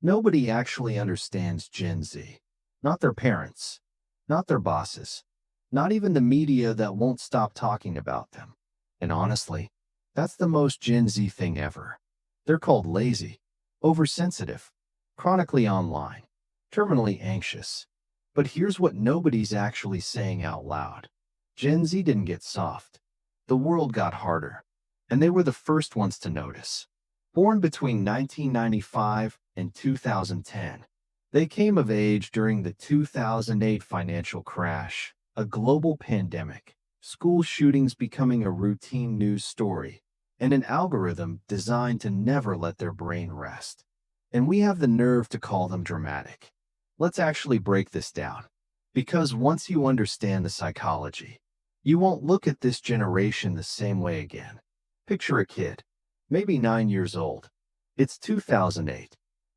Nobody actually understands Gen Z. Not their parents, not their bosses, not even the media that won't stop talking about them. And honestly, that's the most Gen Z thing ever. They're called lazy, oversensitive, chronically online, terminally anxious. But here's what nobody's actually saying out loud. Gen Z didn't get soft. The world got harder, and they were the first ones to notice. Born between 1995 and 2010, they came of age during the 2008 financial crash, a global pandemic, school shootings becoming a routine news story, and an algorithm designed to never let their brain rest. And we have the nerve to call them dramatic. Let's actually break this down. Because once you understand the psychology, you won't look at this generation the same way again. Picture a kid, maybe 9 years old. It's 2008.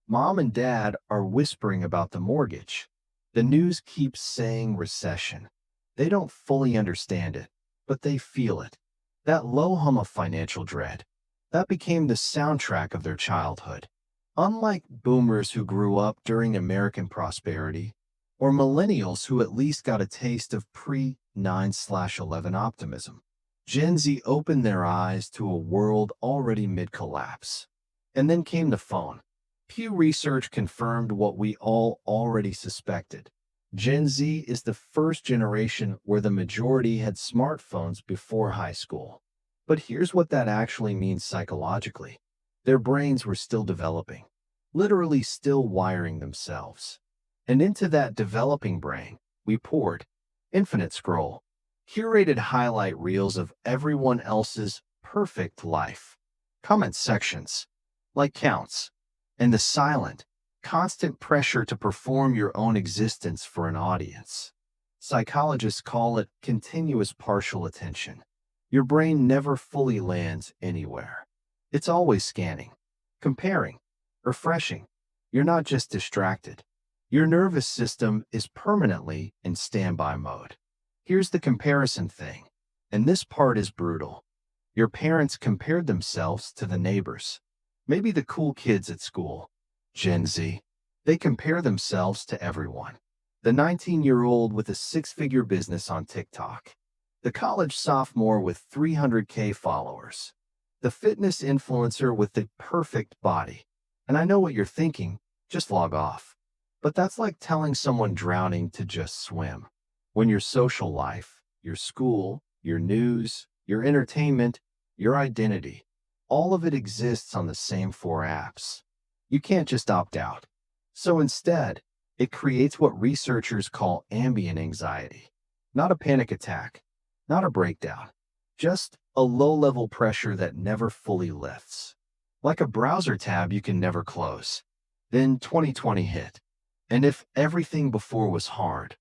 Mom and dad are whispering about the mortgage. The news keeps saying recession. They don't fully understand it, but they feel it. That low hum of financial dread. That became the soundtrack of their childhood. Unlike boomers who grew up during American prosperity, or millennials who at least got a taste of pre-9/11 optimism, Gen Z opened their eyes to a world already mid-collapse. And then came the phone. Pew Research confirmed what we all already suspected. Gen Z is the first generation where the majority had smartphones before high school. But here's what that actually means psychologically. Their brains were still developing, literally still wiring themselves. And into that developing brain, we poured infinite scroll, curated highlight reels of everyone else's perfect life, comment sections, like counts, and the silent, constant pressure to perform your own existence for an audience. Psychologists call it continuous partial attention. Your brain never fully lands anywhere. It's always scanning, comparing, refreshing. You're not just distracted. Your nervous system is permanently in standby mode. Here's the comparison thing, and this part is brutal. Your parents compared themselves to the neighbors, maybe the cool kids at school. Gen Z, they compare themselves to everyone. The 19-year-old with a six-figure business on TikTok, the college sophomore with 300K followers, the fitness influencer with the perfect body. And I know what you're thinking, just log off. But that's like telling someone drowning to just swim. When your social life, your school, your news, your entertainment, your identity, all of it exists on the same four apps. You can't just opt out. So instead, it creates what researchers call ambient anxiety. Not a panic attack, not a breakdown, just a low-level pressure that never fully lifts. Like a browser tab you can never close. Then 2020 hit. And if everything before was hard,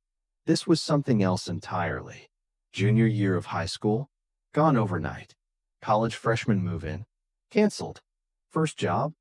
this was something else entirely. Junior year of high school, gone overnight. College freshman move-in, canceled. First job,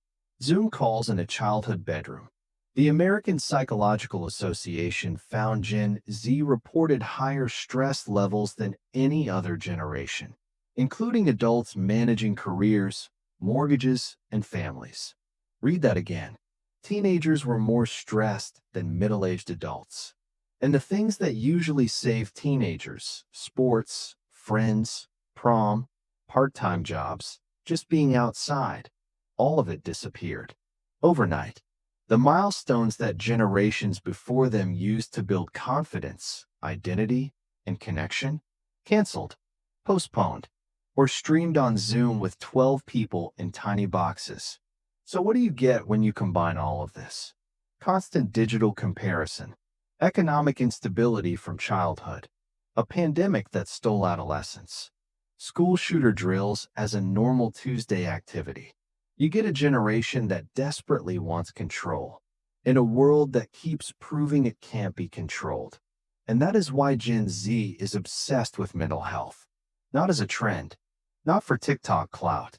Zoom calls in a childhood bedroom. The American Psychological Association found Gen Z reported higher stress levels than any other generation, including adults managing careers, mortgages, and families. Read that again. Teenagers were more stressed than middle-aged adults. And the things that usually save teenagers, sports, friends, prom, part-time jobs, just being outside, all of it disappeared. Overnight. The milestones that generations before them used to build confidence, identity, and connection, canceled, postponed, or streamed on Zoom with 12 people in tiny boxes. So what do you get when you combine all of this? Constant digital comparison, economic instability from childhood, a pandemic that stole adolescence, school shooter drills as a normal Tuesday activity. You get a generation that desperately wants control, in a world that keeps proving it can't be controlled. And that is why Gen Z is obsessed with mental health. Not as a trend, not for TikTok clout,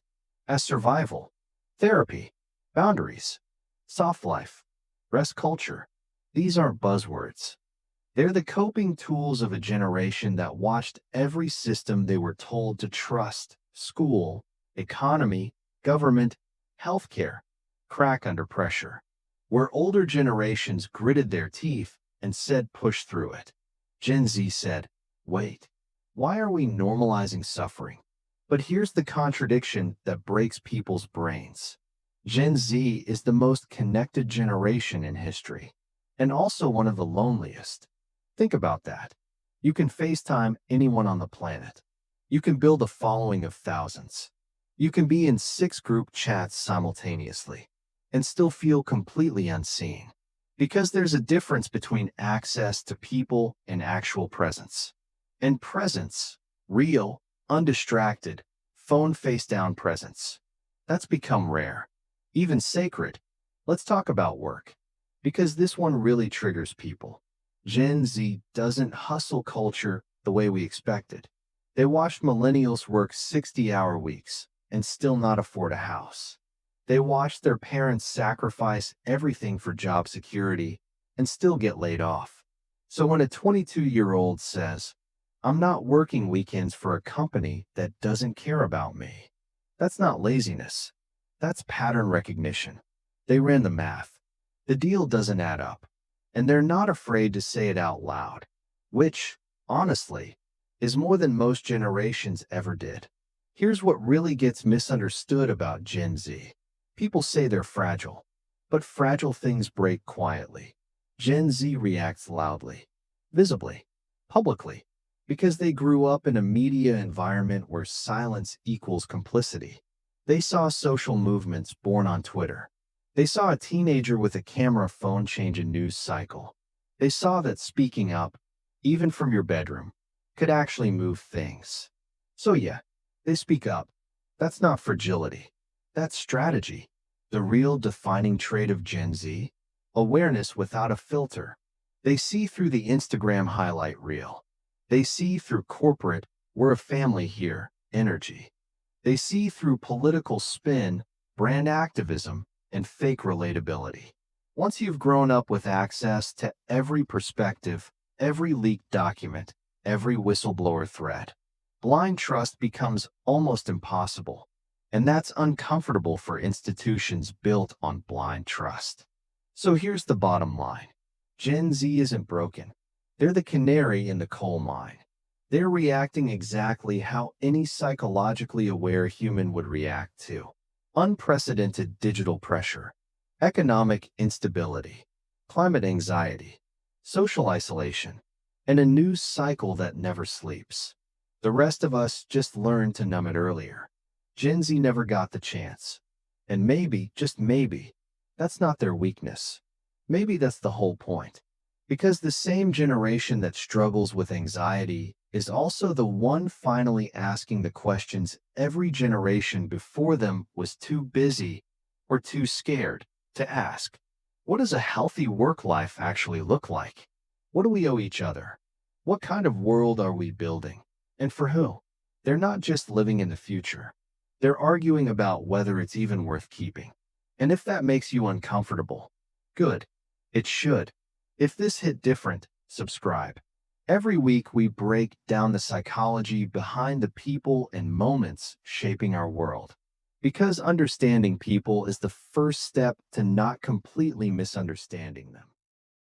as survival, therapy, boundaries, soft life, rest culture. These aren't buzzwords. They're the coping tools of a generation that watched every system they were told to trust, school, economy, government, healthcare, crack under pressure. where older generations gritted their teeth and said push through it. Gen Z said, wait, why are we normalizing suffering? But here's the contradiction that breaks people's brains. Gen Z is the most connected generation in history, and also one of the loneliest. Think about that. You can FaceTime anyone on the planet. You can build a following of thousands. You can be in 6 group chats simultaneously and still feel completely unseen. Because there's a difference between access to people and actual presence. And presence, real, undistracted, phone face down presence, that's become rare, even sacred. Let's talk about work, because this one really triggers people. Gen Z doesn't hustle culture the way we expected. They watched millennials work 60-hour weeks and still not afford a house. They watched their parents sacrifice everything for job security and still get laid off. So when a 22-year-old says, I'm not working weekends for a company that doesn't care about me, that's not laziness. That's pattern recognition. They ran the math. The deal doesn't add up. And they're not afraid to say it out loud, which, honestly, is more than most generations ever did. Here's what really gets misunderstood about Gen Z. People say they're fragile, but fragile things break quietly. Gen Z reacts loudly, visibly, publicly, because they grew up in a media environment where silence equals complicity. They saw social movements born on Twitter. They saw a teenager with a camera phone change a news cycle. They saw that speaking up, even from your bedroom, could actually move things. So yeah, they speak up. That's not fragility. That's strategy. The real defining trait of Gen Z? Awareness without a filter. They see through the Instagram highlight reel. They see through corporate, we're a family here, energy. They see through political spin, brand activism, and fake relatability. Once you've grown up with access to every perspective, every leaked document, every whistleblower thread, blind trust becomes almost impossible. And that's uncomfortable for institutions built on blind trust. So here's the bottom line. Gen Z isn't broken. They're the canary in the coal mine. They're reacting exactly how any psychologically aware human would react to unprecedented digital pressure, economic instability, climate anxiety, social isolation, and a news cycle that never sleeps. The rest of us just learned to numb it earlier. Gen Z never got the chance. And maybe, just maybe, that's not their weakness. Maybe that's the whole point. Because the same generation that struggles with anxiety is also the one finally asking the questions every generation before them was too busy or too scared to ask. What does a healthy work life actually look like? What do we owe each other? What kind of world are we building? And for who? They're not just living in the future. They're arguing about whether it's even worth keeping. And if that makes you uncomfortable, good. It should. If this hit different, subscribe. Every week we break down the psychology behind the people and moments shaping our world. Because understanding people is the first step to not completely misunderstanding them.